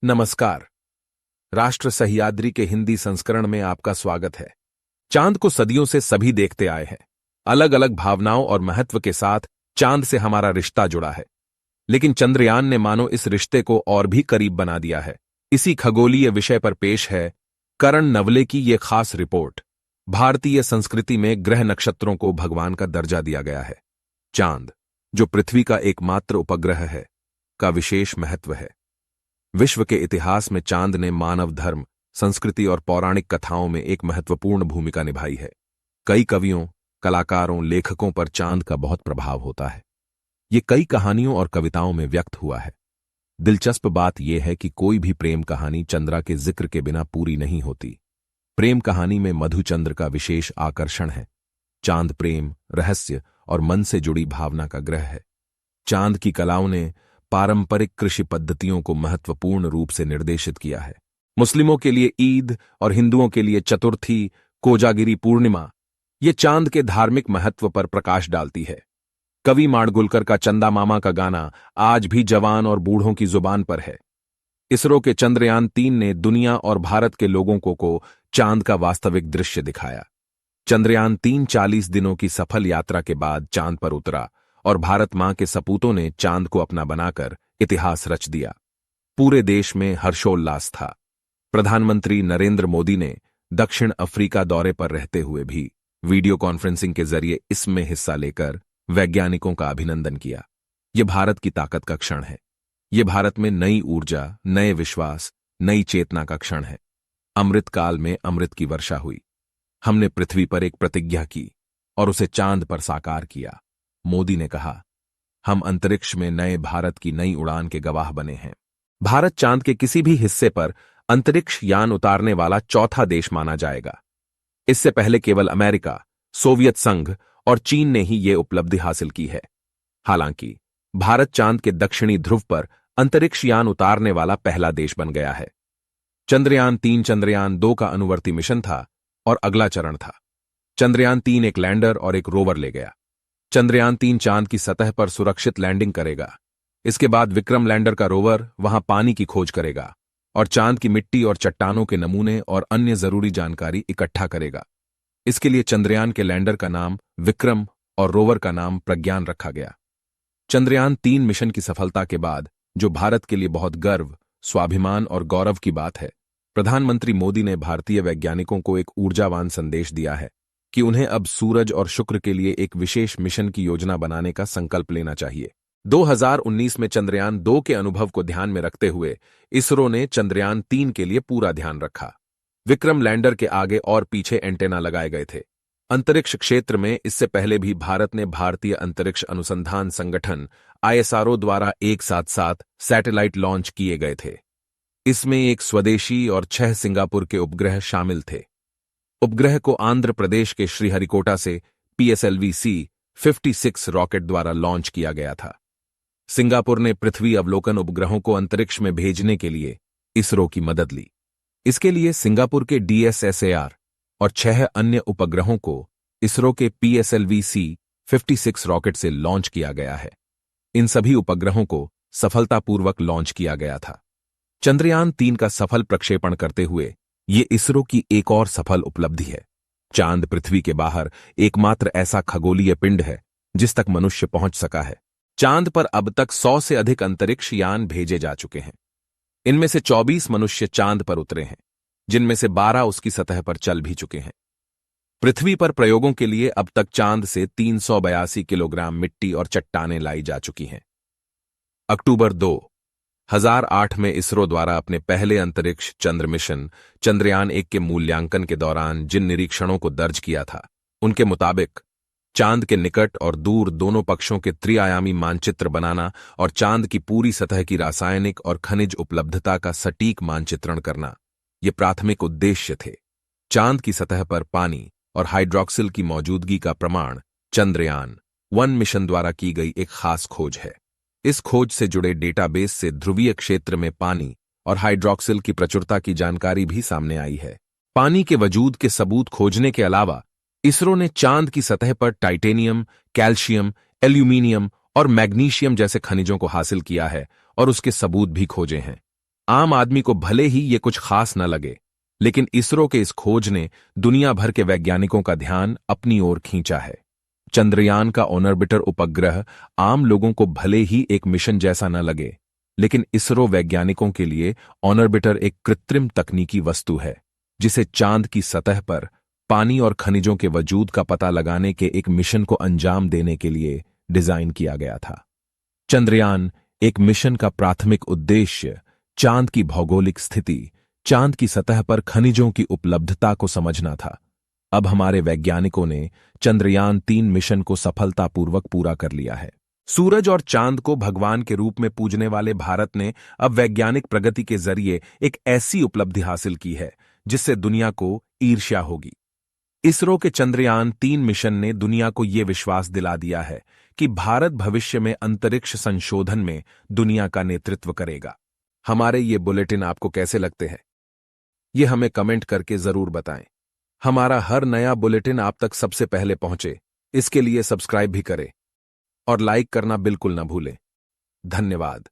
नमस्कार। राष्ट्र सह्याद्री के हिंदी संस्करण में आपका स्वागत है। चांद को सदियों से सभी देखते आए हैं। अलग अलग भावनाओं और महत्व के साथ चांद से हमारा रिश्ता जुड़ा है, लेकिन चंद्रयान ने मानो इस रिश्ते को और भी करीब बना दिया है। इसी खगोलीय विषय पर पेश है करण नवले की ये खास रिपोर्ट। भारतीय संस्कृति में ग्रह नक्षत्रों को भगवान का दर्जा दिया गया है। चांद, जो पृथ्वी का एकमात्र उपग्रह है, का विशेष महत्व है। विश्व के इतिहास में चांद ने मानव धर्म, संस्कृति और पौराणिक कथाओं में एक महत्वपूर्ण भूमिका निभाई है। कई कवियों, कलाकारों, लेखकों पर चांद का बहुत प्रभाव होता है। ये कई कहानियों और कविताओं में व्यक्त हुआ है। दिलचस्प बात यह है कि कोई भी प्रेम कहानी चंद्रा के जिक्र के बिना पूरी नहीं होती। प्रेम कहानी में मधुचंद्र का विशेष आकर्षण है। चांद प्रेम, रहस्य और मन से जुड़ी भावना का ग्रह है। चांद की कलाओं ने पारंपरिक कृषि पद्धतियों को महत्वपूर्ण रूप से निर्देशित किया है। मुस्लिमों के लिए ईद और हिंदुओं के लिए चतुर्थी, कोजागिरी पूर्णिमा, ये चांद के धार्मिक महत्व पर प्रकाश डालती है। कवि माडगुलकर का चंदा मामा का गाना आज भी जवान और बूढ़ों की जुबान पर है। इसरो के चंद्रयान 3 ने दुनिया और भारत के लोगों को चांद का वास्तविक दृश्य दिखाया। चंद्रयान 3 40 दिनों की सफल यात्रा के बाद चांद पर उतरा और भारत मां के सपूतों ने चांद को अपना बनाकर इतिहास रच दिया। पूरे देश में हर्षोल्लास था। प्रधानमंत्री नरेंद्र मोदी ने दक्षिण अफ्रीका दौरे पर रहते हुए भी वीडियो कॉन्फ्रेंसिंग के जरिए इसमें हिस्सा लेकर वैज्ञानिकों का अभिनंदन किया। यह भारत की ताकत का क्षण है। यह भारत में नई ऊर्जा, नए विश्वास, नई चेतना का क्षण है। अमृतकाल में अमृत की वर्षा हुई। हमने पृथ्वी पर एक प्रतिज्ञा की और उसे चांद पर साकार किया। मोदी ने कहा, हम अंतरिक्ष में नए भारत की नई उड़ान के गवाह बने हैं। भारत चांद के किसी भी हिस्से पर अंतरिक्ष यान उतारने वाला चौथा देश माना जाएगा। इससे पहले केवल अमेरिका, सोवियत संघ और चीन ने ही ये उपलब्धि हासिल की है। हालांकि भारत चांद के दक्षिणी ध्रुव पर अंतरिक्ष यान उतारने वाला पहला देश बन गया है। चंद्रयान 3 चंद्रयान 2 का अनुवर्ती मिशन था और अगला चरण था। चंद्रयान 3 एक लैंडर और एक रोवर ले गया। चंद्रयान 3 चांद की सतह पर सुरक्षित लैंडिंग करेगा। इसके बाद विक्रम लैंडर का रोवर वहां पानी की खोज करेगा और चांद की मिट्टी और चट्टानों के नमूने और अन्य जरूरी जानकारी इकट्ठा करेगा। इसके लिए चंद्रयान के लैंडर का नाम विक्रम और रोवर का नाम प्रज्ञान रखा गया। चंद्रयान 3 मिशन की सफलता के बाद, जो भारत के लिए बहुत गर्व, स्वाभिमान और गौरव की बात है, प्रधानमंत्री मोदी ने भारतीय वैज्ञानिकों को एक ऊर्जावान संदेश दिया है कि उन्हें अब सूरज और शुक्र के लिए एक विशेष मिशन की योजना बनाने का संकल्प लेना चाहिए। 2019 में चंद्रयान 2 के अनुभव को ध्यान में रखते हुए इसरो ने चंद्रयान 3 के लिए पूरा ध्यान रखा। विक्रम लैंडर के आगे और पीछे एंटेना लगाए गए थे। अंतरिक्ष क्षेत्र में इससे पहले भी भारत ने भारतीय अंतरिक्ष अनुसंधान संगठन ISRO द्वारा एक साथ 7 सैटेलाइट लॉन्च किए गए थे। इसमें एक स्वदेशी और 6 सिंगापुर के उपग्रह शामिल थे। उपग्रह को आंध्र प्रदेश के श्रीहरिकोटा से PSLV-C-56 रॉकेट द्वारा लॉन्च किया गया था। सिंगापुर ने पृथ्वी अवलोकन उपग्रहों को अंतरिक्ष में भेजने के लिए इसरो की मदद ली। इसके लिए सिंगापुर के DSSAR और 6 अन्य उपग्रहों को इसरो के PSLV-C-56 रॉकेट से लॉन्च किया गया है। इन सभी उपग्रहों को सफलतापूर्वक लॉन्च किया गया था। चंद्रयान 3 का सफल प्रक्षेपण करते हुए ये इसरो की एक और सफल उपलब्धि है। चांद पृथ्वी के बाहर एकमात्र ऐसा खगोलीय पिंड है जिस तक मनुष्य पहुंच सका है। चांद पर अब तक 100 से अधिक अंतरिक्ष यान भेजे जा चुके हैं। इनमें से 24 मनुष्य चांद पर उतरे हैं, जिनमें से 12 उसकी सतह पर चल भी चुके हैं। पृथ्वी पर प्रयोगों के लिए अब तक चांद से 382 किलोग्राम मिट्टी और चट्टानें लाई जा चुकी हैं। अक्टूबर 2008 में इसरो द्वारा अपने पहले अंतरिक्ष चंद्र मिशन चंद्रयान 1 के मूल्यांकन के दौरान जिन निरीक्षणों को दर्ज किया था, उनके मुताबिक चांद के निकट और दूर दोनों पक्षों के त्रिआयामी मानचित्र बनाना और चांद की पूरी सतह की रासायनिक और खनिज उपलब्धता का सटीक मानचित्रण करना, ये प्राथमिक उद्देश्य थे। चांद की सतह पर पानी और हाइड्रोक्सिल की मौजूदगी का प्रमाण चंद्रयान 1 मिशन द्वारा की गई एक खास खोज है। इस खोज से जुड़े डेटाबेस से ध्रुवीय क्षेत्र में पानी और हाइड्रोक्सिल की प्रचुरता की जानकारी भी सामने आई है। पानी के वजूद के सबूत खोजने के अलावा इसरो ने चांद की सतह पर टाइटेनियम, कैल्शियम, एल्यूमीनियम और मैग्नीशियम जैसे खनिजों को हासिल किया है और उसके सबूत भी खोजे हैं। आम आदमी को भले ही ये कुछ खास न लगे, लेकिन इसरो के इस खोज ने दुनिया भर के वैज्ञानिकों का ध्यान अपनी ओर खींचा है। चंद्रयान का ऑर्बिटर उपग्रह आम लोगों को भले ही एक मिशन जैसा न लगे, लेकिन इसरो वैज्ञानिकों के लिए ऑर्बिटर एक कृत्रिम तकनीकी वस्तु है, जिसे चांद की सतह पर पानी और खनिजों के वजूद का पता लगाने के एक मिशन को अंजाम देने के लिए डिजाइन किया गया था। चंद्रयान एक मिशन का प्राथमिक उद्देश्य चांद की भौगोलिक स्थिति, चांद की सतह पर खनिजों की उपलब्धता को समझना था। अब हमारे वैज्ञानिकों ने चंद्रयान-3 मिशन को सफलतापूर्वक पूरा कर लिया है। सूरज और चांद को भगवान के रूप में पूजने वाले भारत ने अब वैज्ञानिक प्रगति के जरिए एक ऐसी उपलब्धि हासिल की है जिससे दुनिया को ईर्ष्या होगी। इसरो के चंद्रयान-3 मिशन ने दुनिया को यह विश्वास दिला दिया है कि भारत भविष्य में अंतरिक्ष संशोधन में दुनिया का नेतृत्व करेगा। हमारे ये बुलेटिन आपको कैसे लगते हैं? ये हमें कमेंट करके जरूर बताएं। हमारा हर नया बुलेटिन आप तक सबसे पहले पहुंचे, इसके लिए सब्सक्राइब भी करें और लाइक करना बिल्कुल न भूलें। धन्यवाद।